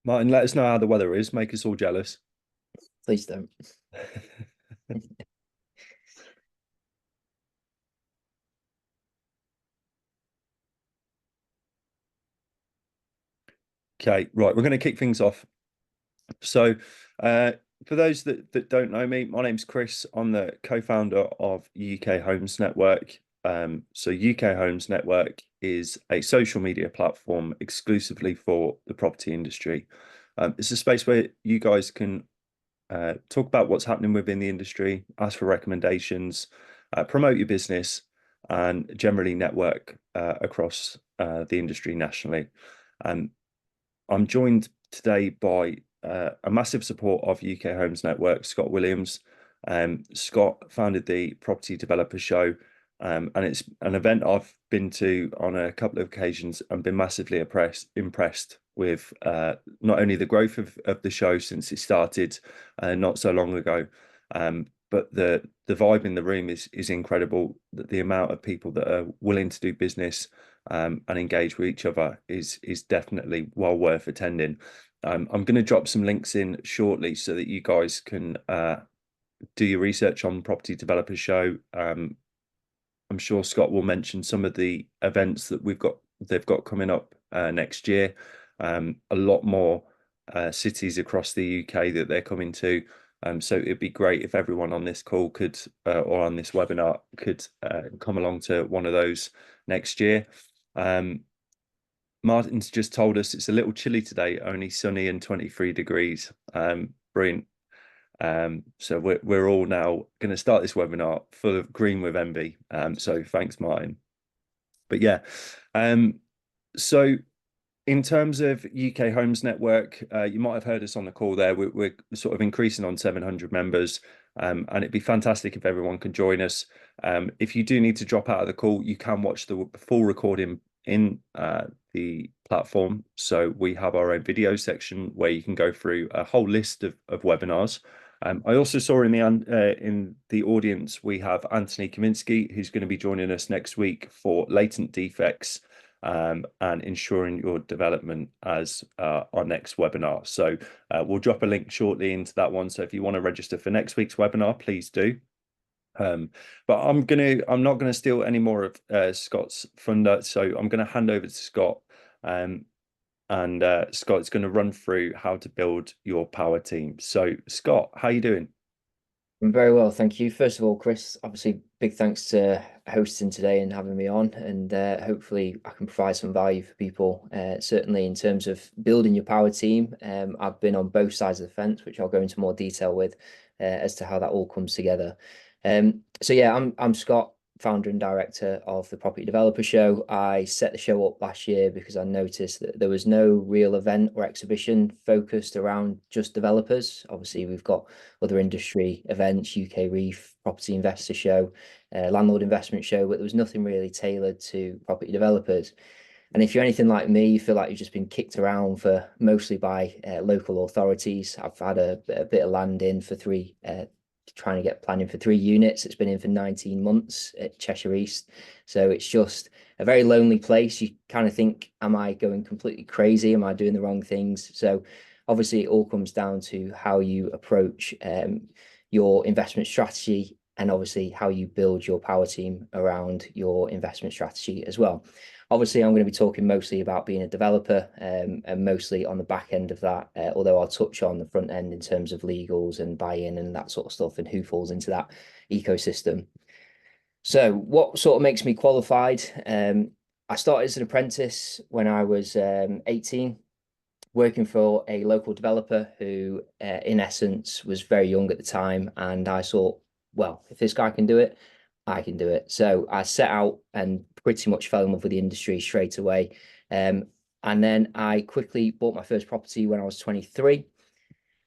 Martin, let us know how the weather is. Make us all jealous. Please don't. Okay, right. We're going to kick things off. So, uh, for those that don't know me, my name's Chris. I'm the co-founder of UK Homes Network. So UK Homes Network is a social media platform exclusively for the property industry. It's a space where you guys can talk about what's happening within the industry, ask for recommendations, promote your business, and generally network across the industry nationally. Um, I'm joined today by a massive support of UK Homes Network, Scott Williams. Scott founded the Property Developer Show, and it's an event I've been to on a couple of occasions and been massively impressed with not only the growth of the show since it started not so long ago, but the vibe in the room is incredible. The amount of people that are willing to do business and engage with each other is definitely well worth attending. I'm going to drop some links in shortly so that you guys can do your research on Property Developer Show. I'm sure Scott will mention some of the events that they've got coming up next year. A lot more cities across the UK that they're coming to. So it'd be great if everyone on this call could or on this webinar could come along to one of those next year. Um, Martin's just told us it's a little chilly today, only sunny and 23 degrees. Brilliant. So we're all now going to start this webinar full of green with envy. So thanks, Martin. But yeah, um, so in terms of UK Homes Network, you might have heard us on the call there. We're sort of increasing on 700 members, and it'd be fantastic if everyone can join us. If you do need to drop out of the call, you can watch the full recording in the platform. So we have our own video section where you can go through a whole list of webinars. I also saw in the audience we have Anthony Kaminsky, who's going to be joining us next week for latent defects and ensuring your development as our next webinar. So we'll drop a link shortly into that one. So if you want to register for next week's webinar, please do. But I'm not gonna steal any more of Scott's thunder. So I'm gonna hand over to Scott. And Scott's going to run through how to build your power team. So, Scott, how you doing? I'm very well, thank you. First of all, Chris, obviously, big thanks to hosting today and having me on. And hopefully, I can provide some value for people. Certainly, in terms of building your power team, I've been on both sides of the fence, which I'll go into more detail with as to how that all comes together. So yeah, I'm Scott, founder and director of the Property Developer Show. I set the show up last year because I noticed that there was no real event or exhibition focused around just developers. Obviously, we've got other industry events, UK Reef, Property Investor Show, Landlord Investment Show, but there was nothing really tailored to property developers. And if you're anything like me, you feel like you've just been kicked around for mostly by local authorities. I've had a bit of land in for trying to get planning for 3 units. It's been in for 19 months at Cheshire East. So it's just a very lonely place. You kind of think, am I going completely crazy? Am I doing the wrong things? So obviously it all comes down to how you approach your investment strategy and obviously how you build your power team around your investment strategy as well. Obviously, I'm going to be talking mostly about being a developer and mostly on the back end of that, although I'll touch on the front end in terms of legals and buy-in and that sort of stuff and who falls into that ecosystem. So what sort of makes me qualified? I started as an apprentice when I was 18, working for a local developer who, in essence, was very young at the time. And I thought, well, if this guy can do it, I can do it. So I set out and pretty much fell in love with the industry straight away. And then I quickly bought my first property when I was 23.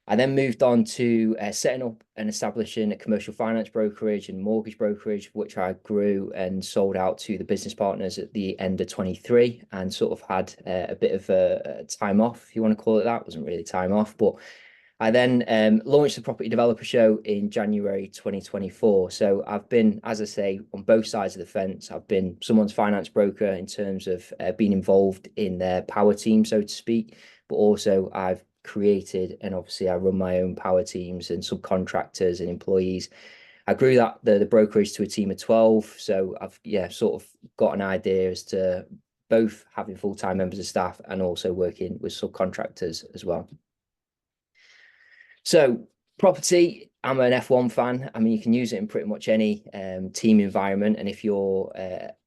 I then moved on to setting up and establishing a commercial finance brokerage and mortgage brokerage, which I grew and sold out to the business partners at the end of 23 and sort of had a bit of a time off, if you want to call it that. It wasn't really time off, but I then launched the Property Developer Show in January 2024. So I've been, as I say, on both sides of the fence. I've been someone's finance broker in terms of being involved in their power team, so to speak, but also I've created, and obviously I run my own power teams and subcontractors and employees. I grew that the brokerage to a team of 12. So I've sort of got an idea as to both having full-time members of staff and also working with subcontractors as well. So property, I'm an F1 fan. I mean, you can use it in pretty much any team environment. And if you're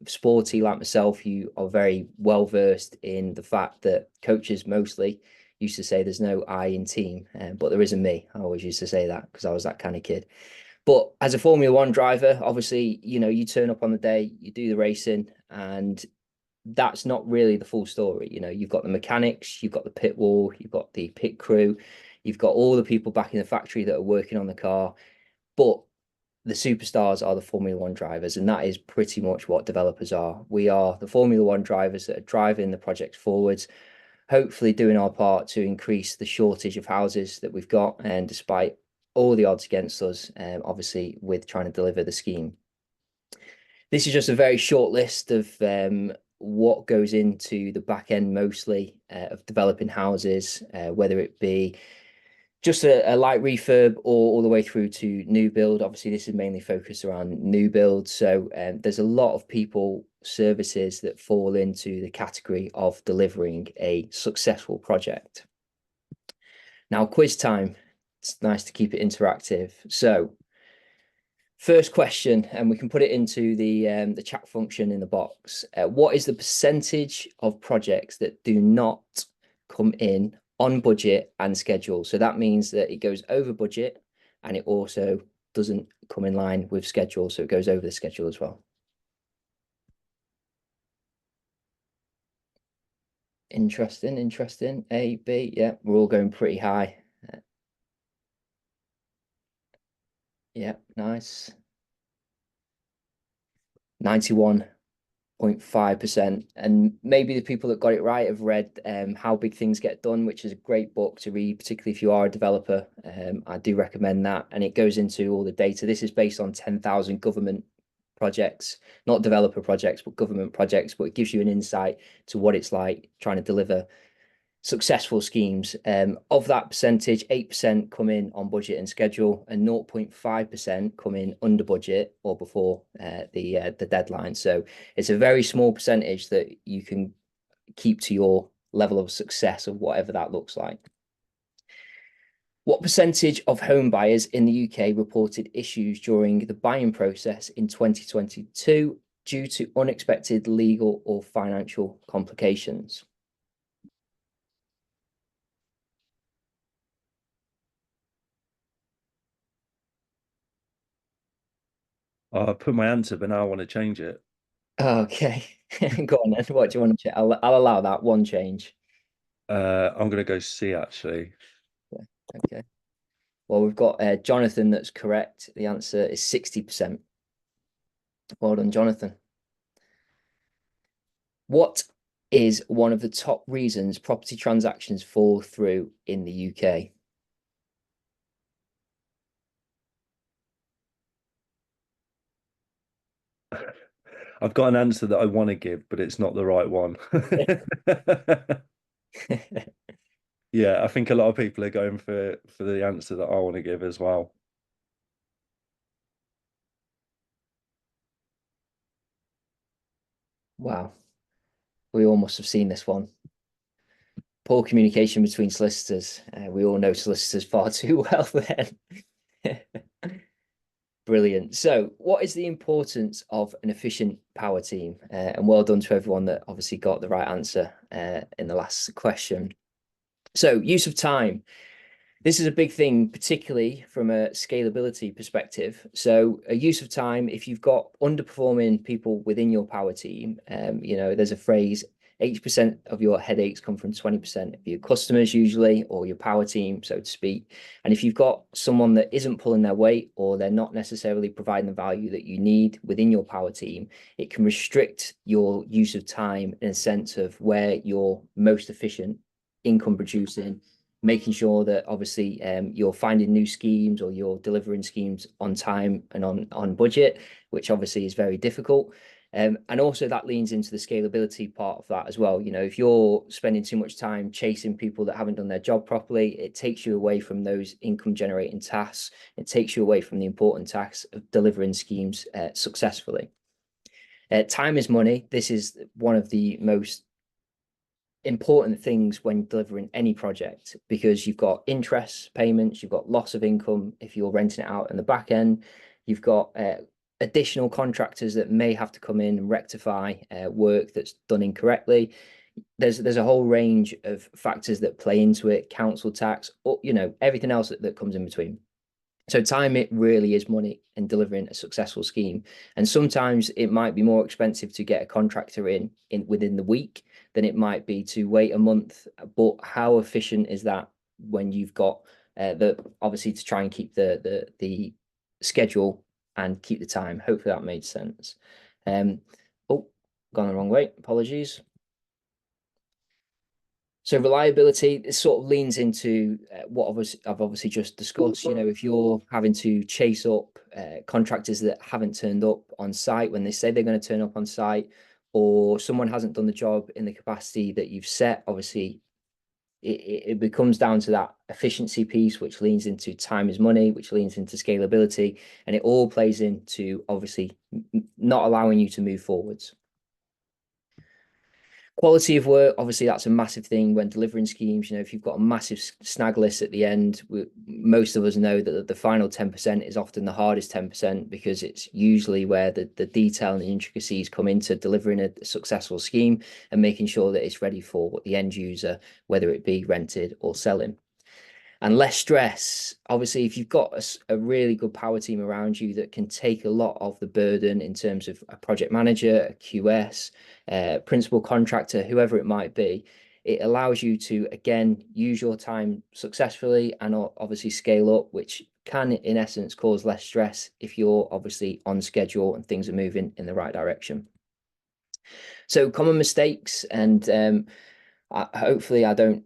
sporty like myself, you are very well versed in the fact that coaches mostly used to say there's no I in team, but there is a me. I always used to say that because I was that kind of kid. But as a Formula One driver, obviously, you turn up on the day, you do the racing, and that's not really the full story. You've got the mechanics, you've got the pit wall, you've got the pit crew, you've got all the people back in the factory that are working on the car. But the superstars are the Formula One drivers, and that is pretty much what developers are. We are the Formula One drivers that are driving the project forwards, hopefully doing our part to increase the shortage of houses that we've got, and despite all the odds against us, obviously, with trying to deliver the scheme. This is just a very short list of what goes into the back end mostly of developing houses, whether it be just a light refurb or all the way through to new build. Obviously, this is mainly focused around new build. So there's a lot of people, services that fall into the category of delivering a successful project. Now, quiz time. It's nice to keep it interactive. So first question, and we can put it into the chat function in the box. What is the percentage of projects that do not come in on budget and schedule? So that means that it goes over budget and it also doesn't come in line with schedule. So it goes over the schedule as well. Interesting. A, B, yeah, we're all going pretty high. Yeah, nice. 91.5%. And maybe the people that got it right have read How Big Things Get Done, which is a great book to read, particularly if you are a developer. I do recommend that. And it goes into all the data. This is based on 10,000 government projects, not developer projects, but government projects. But it gives you an insight to what it's like trying to deliver successful schemes. Of that percentage, 8% come in on budget and schedule, and 0.5% come in under budget or before the deadline. So it's a very small percentage that you can keep to your level of success of whatever that looks like. What percentage of home buyers in the UK reported issues during the buying process in 2022 due to unexpected legal or financial complications? I put my answer, but now I want to change it. Okay, go on then. What do you want to change? I'll allow that one change. I'm going to go C actually. Yeah, okay. Well, we've got Jonathan that's correct. The answer is 60%. Well done, Jonathan. What is one of the top reasons property transactions fall through in the UK? I've got an answer that I want to give, but it's not the right one. Yeah, I think a lot of people are going for the answer that I want to give as well. Wow, we all must have seen this one. Poor communication between solicitors. We all know solicitors far too well then. Brilliant. So what is the importance of an efficient power team? And well done to everyone that obviously got the right answer in the last question. So use of time. This is a big thing, particularly from a scalability perspective. So a use of time, if you've got underperforming people within your power team, there's a phrase, 80% of your headaches come from 20% of your customers usually, or your power team, so to speak. And if you've got someone that isn't pulling their weight, or they're not necessarily providing the value that you need within your power team, it can restrict your use of time in a sense of where you're most efficient, income producing, making sure that obviously you're finding new schemes or you're delivering schemes on time and on budget, which obviously is very difficult. And also that leans into the scalability part of that as well. You know, if you're spending too much time chasing people that haven't done their job properly, it takes you away from those income generating tasks. It takes you away from the important tasks of delivering schemes successfully. Time is money. This is one of the most important things when delivering any project, because you've got interest payments, you've got loss of income if you're renting it out in the back end, you've got additional contractors that may have to come in and rectify work that's done incorrectly. There's a whole range of factors that play into it, council tax, or you know, everything else that comes in between. So time, it really is money in delivering a successful scheme. And sometimes it might be more expensive to get a contractor in within the week than it might be to wait a month. But how efficient is that when you've got the obviously to try and keep the schedule and keep the time? Hopefully that made sense. Oh, gone the wrong way. Apologies. So reliability, this sort of leans into what I've obviously just discussed. You know, if you're having to chase up contractors that haven't turned up on site when they say they're going to turn up on site, or someone hasn't done the job in the capacity that you've set, obviously it becomes down to that efficiency piece, which leans into time is money, which leans into scalability, and it all plays into obviously not allowing you to move forwards. Quality of work, obviously, that's a massive thing when delivering schemes. You know, if you've got a massive snag list at the end, most of us know that the final 10% is often the hardest 10%, because it's usually where the detail and the intricacies come into delivering a successful scheme and making sure that it's ready for the end user, whether it be rented or selling. And less stress. Obviously, if you've got a really good power team around you that can take a lot of the burden in terms of a project manager, a QS, principal contractor, whoever it might be, it allows you to, again, use your time successfully and obviously scale up, which can, in essence, cause less stress if you're obviously on schedule and things are moving in the right direction. So common mistakes, and hopefully I don't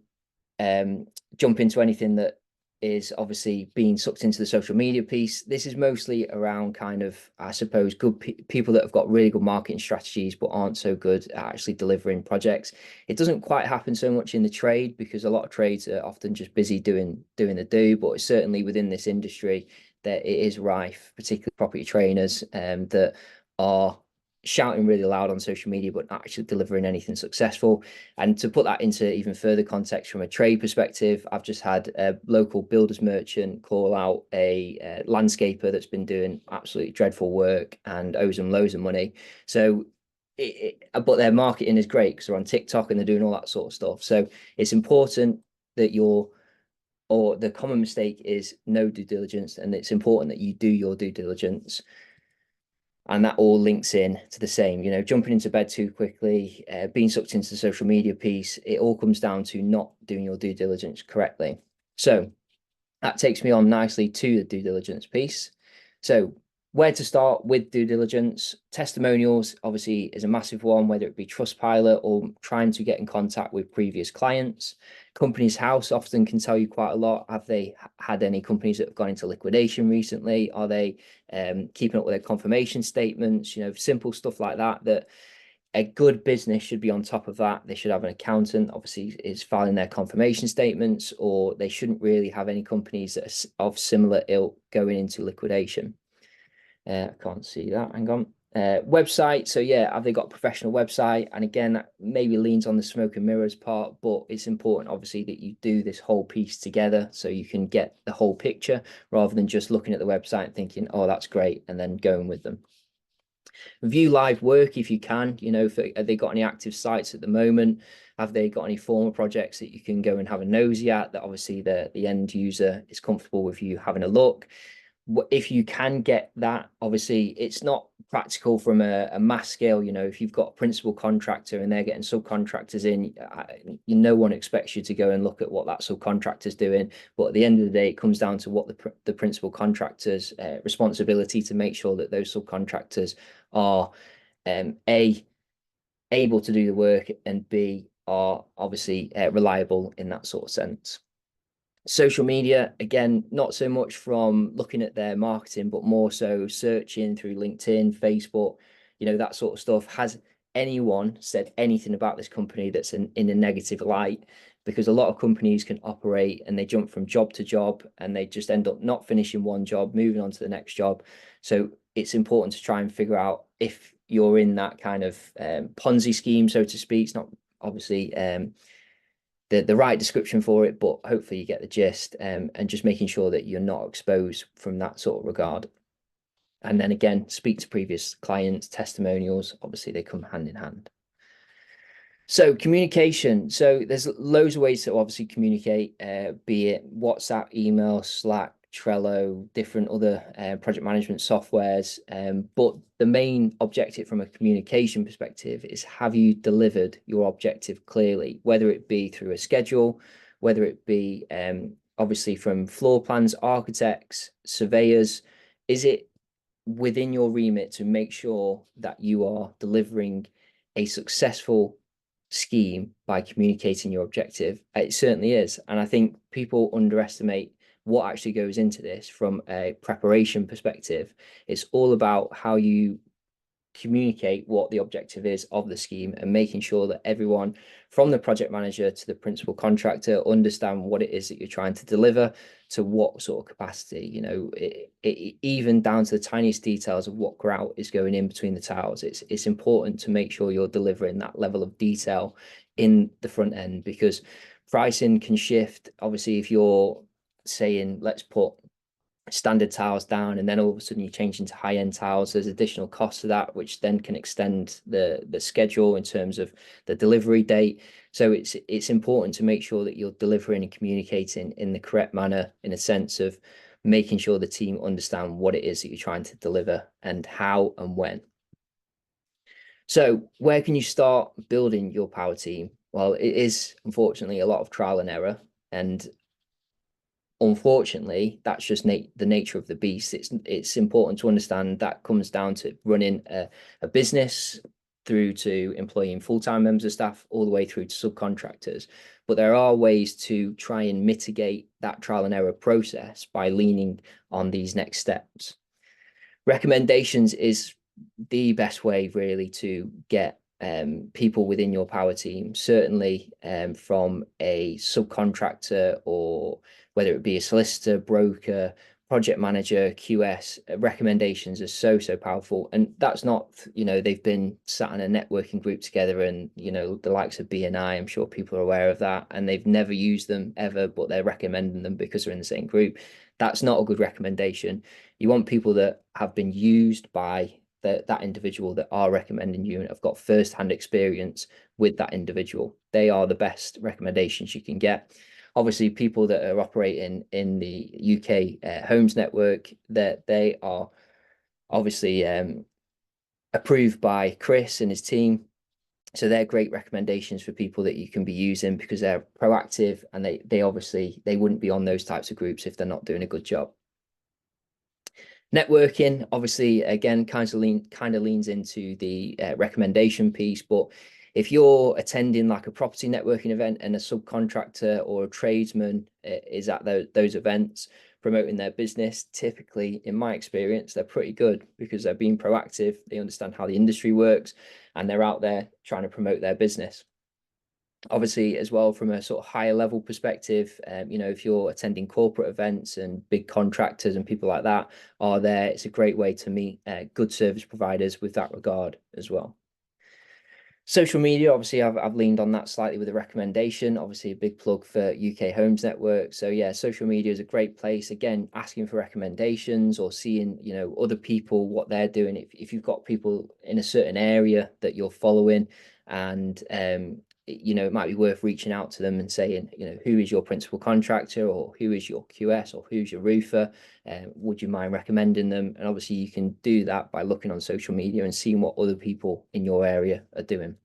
jump into anything that is obviously being sucked into the social media piece. This is mostly around kind of, I suppose, good people that have got really good marketing strategies but aren't so good at actually delivering projects. It doesn't quite happen so much in the trade, because a lot of trades are often just busy doing the do, but certainly within this industry that it is rife, particularly property trainers that are shouting really loud on social media but not actually delivering anything successful. And to put that into even further context from a trade perspective, I've just had a local builders merchant call out a landscaper that's been doing absolutely dreadful work and owes them loads of money. So but their marketing is great because they're on TikTok and they're doing all that sort of stuff. So it's important that or the common mistake is no due diligence, and it's important that you do your due diligence. And that all links in to the same, you know, jumping into bed too quickly, being sucked into the social media piece. It all comes down to not doing your due diligence correctly. So that takes me on nicely to the due diligence piece. So where to start with due diligence? Testimonials obviously is a massive one, whether it be Trustpilot or trying to get in contact with previous clients. Companies House often can tell you quite a lot. Have they had any companies that have gone into liquidation recently? Are they keeping up with their confirmation statements? You know, simple stuff like that, that a good business should be on top of that. They should have an accountant, obviously, is filing their confirmation statements, or they shouldn't really have any companies that are of similar ilk going into liquidation. I can't see that. Hang on. Website. So yeah, have they got a professional website? And again, that maybe leans on the smoke and mirrors part, but it's important, obviously, that you do this whole piece together so you can get the whole picture rather than just looking at the website and thinking, oh, that's great, and then going with them. View live work if you can. You know, have they got any active sites at the moment? Have they got any former projects that you can go and have a nosy at, that obviously the end user is comfortable with you having a look? If you can get that, obviously it's not practical from a mass scale. You know, if you've got a principal contractor and they're getting subcontractors in, no one expects you to go and look at what that subcontractor's doing. But at the end of the day, it comes down to what the principal contractor's responsibility to make sure that those subcontractors are A, able to do the work, and B, are obviously reliable in that sort of sense. Social media, again, not so much from looking at their marketing, but more so searching through LinkedIn, Facebook. that sort of stuff. Has anyone said anything about this company that's in a negative light? Because a lot of companies can operate and they jump from job to job and they just end up not finishing one job, moving on to the next job. So it's important to try and figure out if you're in that kind of Ponzi scheme, so to speak. It's not obviously the right description for it, but hopefully you get the gist, and just making sure that you're not exposed from that sort of regard. And then again, speak to previous clients, testimonials, obviously they come hand in hand. So communication. So there's loads of ways to obviously communicate, be it WhatsApp, email, Slack, Trello, different other project management softwares. But the main objective from a communication perspective is, have you delivered your objective clearly, whether it be through a schedule, whether it be obviously from floor plans, architects, surveyors. Is it within your remit to make sure that you are delivering a successful scheme by communicating your objective? It certainly is. And I think people underestimate what actually goes into this from a preparation perspective. It's all about how you communicate what the objective is of the scheme and making sure that everyone from the project manager to the principal contractor understand what it is that you're trying to deliver, to what sort of capacity, even down to the tiniest details of what grout is going in between the tiles. It's important to make sure you're delivering that level of detail in the front end, because pricing can shift. Obviously, if you're saying, let's put standard tiles down, and then all of a sudden you change into high-end tiles, there's additional costs to that, which then can extend the schedule in terms of the delivery date. So it's important to make sure that you're delivering and communicating in the correct manner, in a sense of making sure the team understand what it is that you're trying to deliver and how and when. So where can you start building your power team? Well, it is unfortunately a lot of trial and error, and unfortunately, that's just the nature of the beast. It's important to understand that comes down to running a business, through to employing full-time members of staff, all the way through to subcontractors. But there are ways to try and mitigate that trial and error process by leaning on these next steps. Recommendations is the best way really to get people within your power team, certainly from a subcontractor, or whether it be a solicitor, broker, project manager, QS. Recommendations are so powerful. And that's not, they've been sat in a networking group together, and the likes of BNI, I'm sure people are aware of that, and they've never used them ever, but they're recommending them because they're in the same group. That's not a good recommendation. You want people that have been used by that individual, that are recommending you and have got first-hand experience with that individual. They are the best recommendations you can get. Obviously, people that are operating in the UK homes network, that they are obviously approved by Chris and his team. So they're great recommendations for people that you can be using, because they're proactive, and they obviously, they wouldn't be on those types of groups if they're not doing a good job. Networking, obviously, again, kind of leans into the recommendation piece. But if you're attending like a property networking event, and a subcontractor or a tradesman is at those events promoting their business, typically, in my experience, they're pretty good, because they're being proactive, they understand how the industry works, and they're out there trying to promote their business. Obviously, as well, from a sort of higher level perspective, if you're attending corporate events and big contractors and people like that are there, it's a great way to meet good service providers with that regard as well. Social media, obviously, I've leaned on that slightly with a recommendation. Obviously, a big plug for UK Homes Network. So yeah, social media is a great place. Again, asking for recommendations, or seeing other people, what they're doing. If you've got people in a certain area that you're following, and it might be worth reaching out to them and saying, who is your principal contractor, or who is your QS, or who's your roofer? Would you mind recommending them? And obviously you can do that by looking on social media and seeing what other people in your area are doing.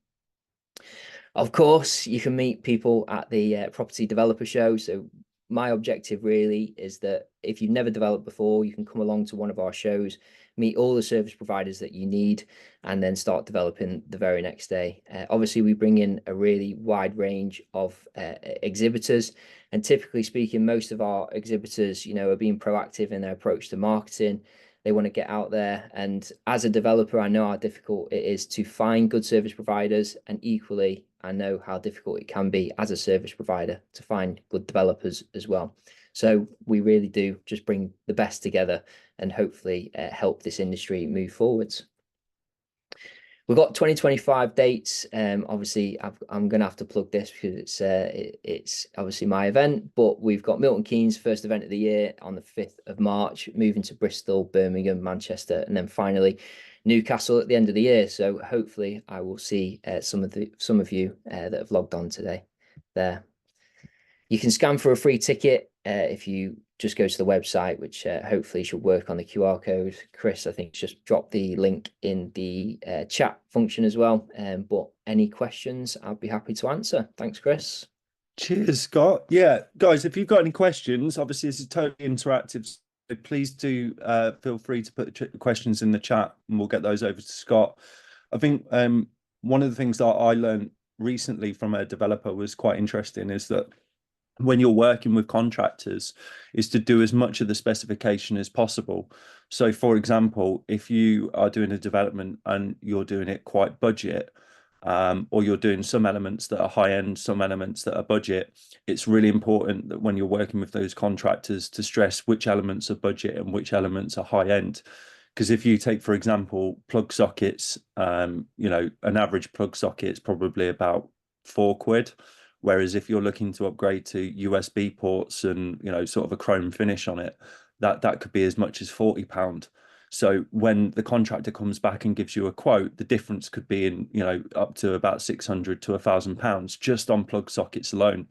Of course, you can meet people at the property developer show. So my objective really is that if you've never developed before, you can come along to one of our shows, meet all the service providers that you need, and then start developing the very next day. Obviously, we bring in a really wide range of exhibitors, and typically speaking, most of our exhibitors, are being proactive in their approach to marketing. They want to get out there. And as a developer, I know how difficult it is to find good service providers. And equally, I know how difficult it can be as a service provider to find good developers as well. So we really do just bring the best together and hopefully help this industry move forwards. We've got 2025 dates. Obviously, I'm going to have to plug this because it's obviously my event, but we've got Milton Keynes' first event of the year on the 5th of March, moving to Bristol, Birmingham, Manchester, and then finally Newcastle at the end of the year. So hopefully I will see some of you that have logged on today there. You can scan for a free ticket if you just go to the website, which hopefully should work on the QR code. Chris, I think, just dropped the link in the chat function as well. But any questions, I'll be happy to answer. Thanks, Chris. Cheers, Scott. Yeah, guys, if you've got any questions, obviously this is totally interactive. So please do feel free to put the questions in the chat and we'll get those over to Scott. I think one of the things that I learned recently from a developer was quite interesting is that when you're working with contractors is to do as much of the specification as possible. So for example, if you are doing a development and you're doing it quite budget, or you're doing some elements that are high end, some elements that are budget, it's really important that when you're working with those contractors to stress which elements are budget and which elements are high end. Because if you take, for example, plug sockets, you know, an average plug socket is probably about £4. Whereas if you're looking to upgrade to USB ports and, you know, sort of a chrome finish on it, that could be as much as £40. So when the contractor comes back and gives you a quote, the difference could be in, you know, up to about £600 to £1,000 just on plug sockets alone.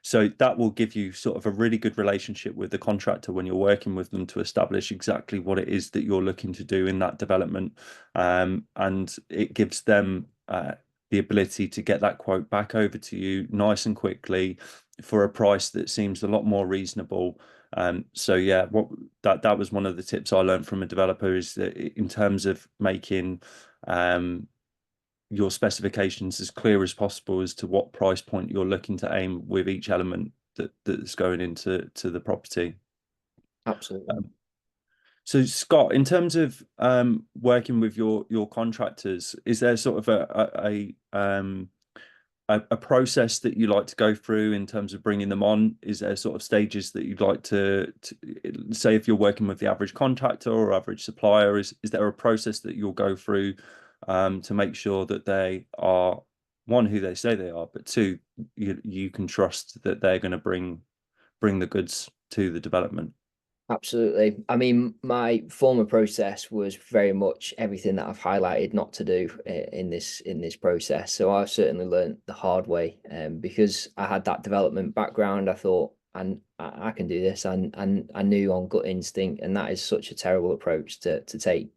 So that will give you sort of a really good relationship with the contractor when you're working with them to establish exactly what it is that you're looking to do in that development. And it gives them the ability to get that quote back over to you nice and quickly for a price that seems a lot more reasonable. So yeah, that was one of the tips I learned from a developer, is that in terms of making your specifications as clear as possible as to what price point you're looking to aim with each element that's going into the property. Absolutely. So Scott, in terms of working with your contractors, is there sort of a process that you like to go through in terms of bringing them on? Is there sort of stages that you'd like to say, if you're working with the average contractor or average supplier, is there a process that you'll go through to make sure that they are, one, who they say they are, but two, you can trust that they're going to bring the goods to the development? Absolutely. I mean, my former process was very much everything that I've highlighted not to do in this process. So I've certainly learned the hard way, because I had that development background. I thought, and I can do this, and I knew on gut instinct, and that is such a terrible approach to take.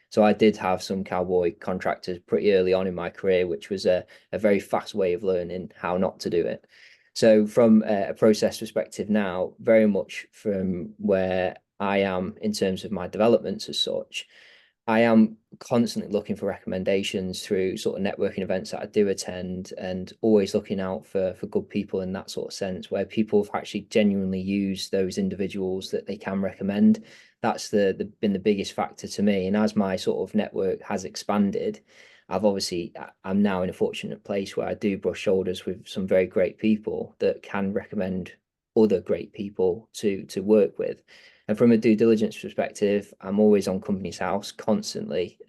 So I did have some cowboy contractors pretty early on in my career, which was a very fast way of learning how not to do it. So from a process perspective now, very much from where I am in terms of my developments as such, I am constantly looking for recommendations through sort of networking events that I do attend, and always looking out for good people in that sort of sense, where people have actually genuinely used those individuals that they can recommend. That's been the biggest factor to me. And as my sort of network has expanded, I'm now in a fortunate place where I do brush shoulders with some very great people that can recommend other great people to work with. And from a due diligence perspective, I'm always on Companies House constantly,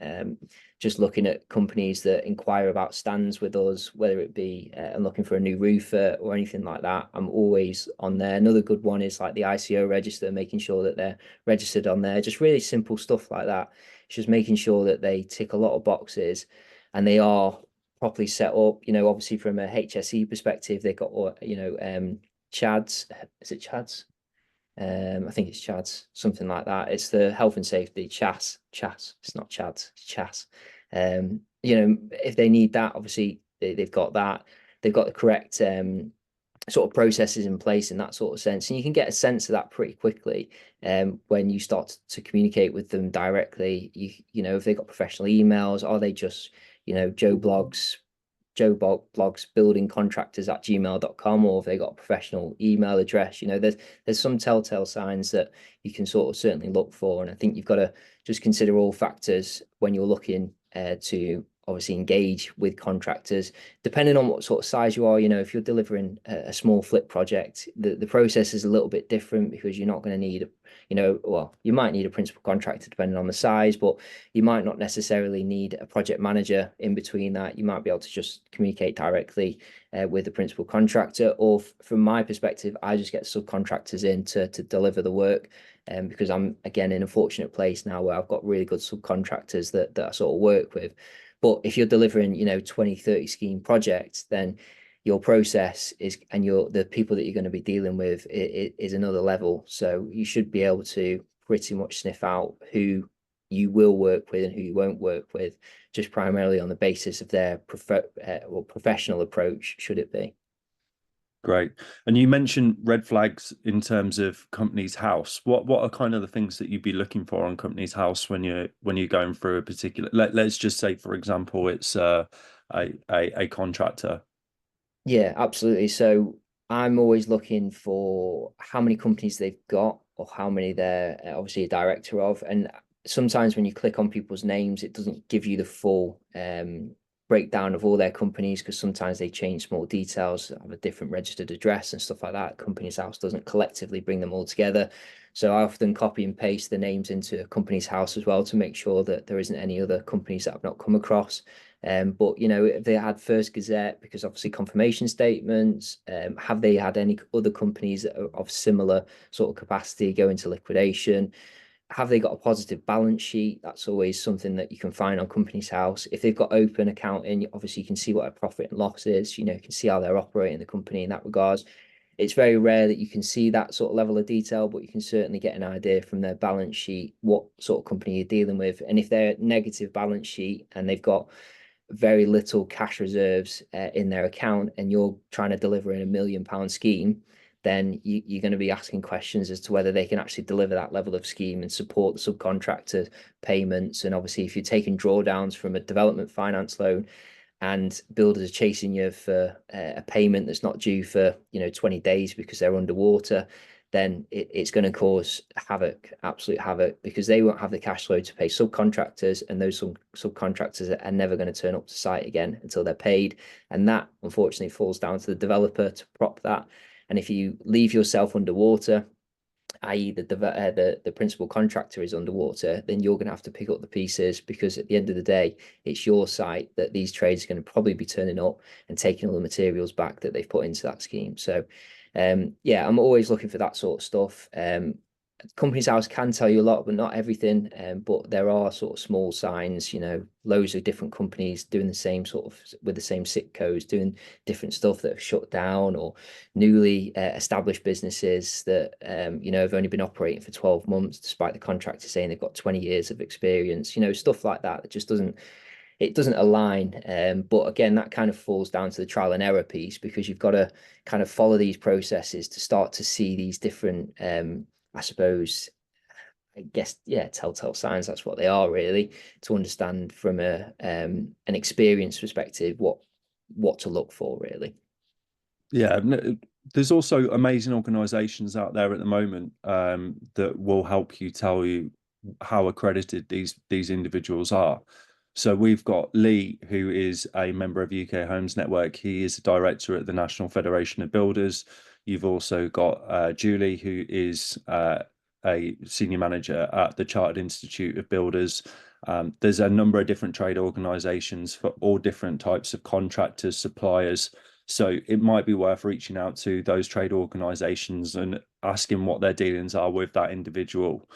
just looking at companies that inquire about stands with us, whether it be I'm looking for a new roofer or anything like that. I'm always on there. Another good one is like the ICO register, making sure that they're registered on there. Just really simple stuff like that. It's just making sure that they tick a lot of boxes and they are properly set up. You know, obviously from a HSE perspective, they've got, you know, Chad's. Is it Chad's? I think it's Chad's, something like that. It's the health and safety Chas. It's not Chad's, it's Chas. You know, if they need that, obviously they've got that. They've got the correct sort of processes in place in that sort of sense, and you can get a sense of that pretty quickly when you start to communicate with them directly. You know, if they've got professional emails, are they just, you know, Joe Blogs Joe Blogs building contractors at gmail.com, or if they got a professional email address. There's some telltale signs that you can sort of certainly look for. And I think you've got to just consider all factors when you're looking to obviously engage with contractors, depending on what sort of size you are. If you're delivering a small flip project, the process is a little bit different, because you're not going to need well, you might need a principal contractor depending on the size, but you might not necessarily need a project manager in between that. You might be able to just communicate directly with the principal contractor, or from my perspective, I just get subcontractors in to deliver the work. Because I'm, again, in a fortunate place now where I've got really good subcontractors that I sort of work with. But if you're delivering, 20, 30 scheme projects, then your process is, and the people that you're going to be dealing with is another level. So you should be able to pretty much sniff out who you will work with and who you won't work with, just primarily on the basis of their professional approach, should it be. Great. And you mentioned red flags in terms of company's house. What are kind of the things that you'd be looking for on company's house when you're going through a particular, let's just say, for example, it's a contractor. Yeah, absolutely. So I'm always looking for how many companies they've got, or how many they're obviously a director of. And sometimes when you click on people's names, it doesn't give you the full breakdown of all their companies, because sometimes they change small details, have a different registered address and stuff like that. Company's house doesn't collectively bring them all together. So I often copy and paste the names into a company's house as well, to make sure that there isn't any other companies that I've not come across. But if they had First Gazette, because obviously confirmation statements, have they had any other companies that are of similar sort of capacity go into liquidation? Have they got a positive balance sheet? That's always something that you can find on Company's House. If they've got open accounting, obviously you can see what their profit and loss is. You can see how they're operating the company in that regards. It's very rare that you can see that sort of level of detail, but you can certainly get an idea from their balance sheet what sort of company you're dealing with. And if they're negative balance sheet and they've got very little cash reserves in their account, and you're trying to deliver in £1 million scheme, then you're going to be asking questions as to whether they can actually deliver that level of scheme and support the subcontractor payments. And obviously, if you're taking drawdowns from a development finance loan, and builders are chasing you for a payment that's not due for 20 days because they're underwater, then it's going to cause havoc, absolute havoc, because they won't have the cash flow to pay subcontractors, and those subcontractors are never going to turn up to site again until they're paid. And that, unfortunately, falls down to the developer to prop that. And if you leave yourself underwater, i.e. the principal contractor is underwater, then you're going to have to pick up the pieces, because at the end of the day, it's your site that these trades are going to probably be turning up and taking all the materials back that they've put into that scheme. So yeah, I'm always looking for that sort of stuff. Company's House can tell you a lot, but not everything. But there are sort of small signs, loads of different companies doing the same sort of, with the same SIC codes, doing different stuff that have shut down, or newly established businesses that have only been operating for 12 months, despite the contractor saying they've got 20 years of experience. Stuff like that just doesn't align. But again, that kind of falls down to the trial and error piece, because you've got to kind of follow these processes to start to see these different I suppose, yeah, telltale signs. That's what they are, really, to understand from an experience perspective what to look for, really. Yeah, there's also amazing organizations out there at the moment that will help you tell you how accredited these individuals are. So we've got Lee, who is a member of UK Homes Network. He is a director at the National Federation of Builders. You've also got Julie, who is a senior manager at the Chartered Institute of Builders. There's a number of different trade organizations for all different types of contractors, suppliers. So it might be worth reaching out to those trade organizations and asking what their dealings are with that individual.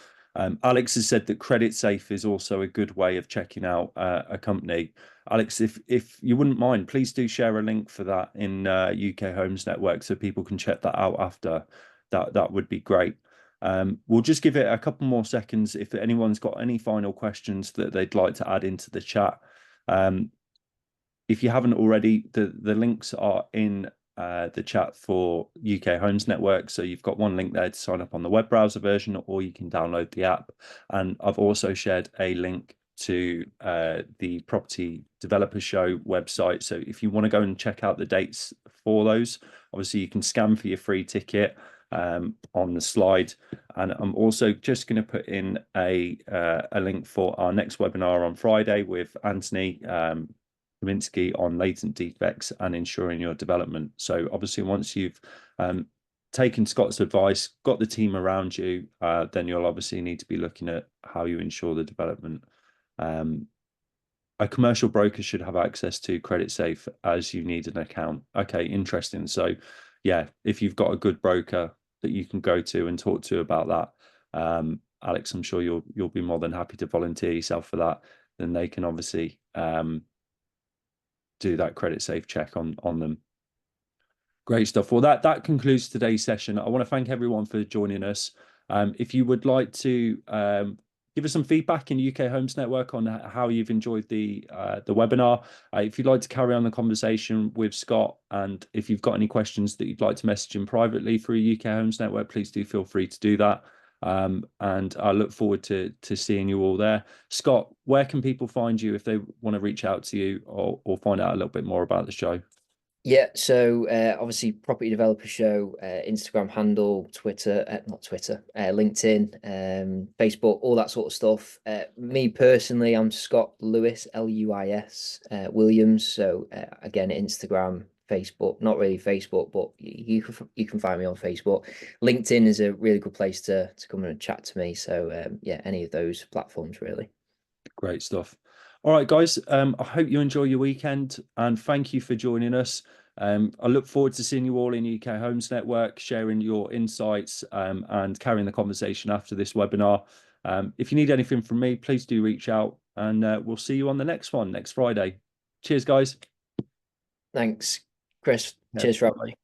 Alex has said that Credit Safe is also a good way of checking out a company. Alex, if you wouldn't mind, please do share a link for that in UK Homes Network so people can check that out after. That would be great. We'll just give it a couple more seconds if anyone's got any final questions that they'd like to add into the chat. If you haven't already, the links are in the chat for UK Homes Network. So you've got one link there to sign up on the web browser version, or you can download the app. And I've also shared a link to the Property Developer Show website. So if you want to go and check out the dates for those, obviously you can scan for your free ticket on the slide. And I'm also just going to put in a link for our next webinar on Friday with Anthony Kaminsky on latent defects and ensuring your development. So obviously once you've taken Scott's advice, got the team around you, then you'll obviously need to be looking at how you ensure the development. A commercial broker should have access to Credit Safe as you need an account. Okay, interesting. So yeah, if you've got a good broker that you can go to and talk to about that, Alex, I'm sure you'll be more than happy to volunteer yourself for that. Then they can obviously do that Credit Safe check on them. Great stuff. Well, that concludes today's session. I want to thank everyone for joining us. If you would like to give us some feedback in UK Homes Network on how you've enjoyed the webinar, if you'd like to carry on the conversation with Scott, and if you've got any questions that you'd like to message him privately through UK Homes Network, please do feel free to do that. And I look forward to seeing you all there. Scott, where can people find you if they want to reach out to you or find out a little bit more about the show? Yeah, so obviously Property Developer Show, Instagram handle, Twitter, not Twitter, LinkedIn, Facebook, all that sort of stuff. Me personally, I'm Scott Lewis, Luis Williams. So again, Instagram, Facebook, not really Facebook, but you can find me on Facebook. LinkedIn is a really good place to come and chat to me. So yeah, any of those platforms really. Great stuff. All right, guys. I hope you enjoy your weekend and thank you for joining us. I look forward to seeing you all in UK Homes Network, sharing your insights and carrying the conversation after this webinar. If you need anything from me, please do reach out and we'll see you on the next one next Friday. Cheers, guys. Thanks, Chris. Cheers for having me.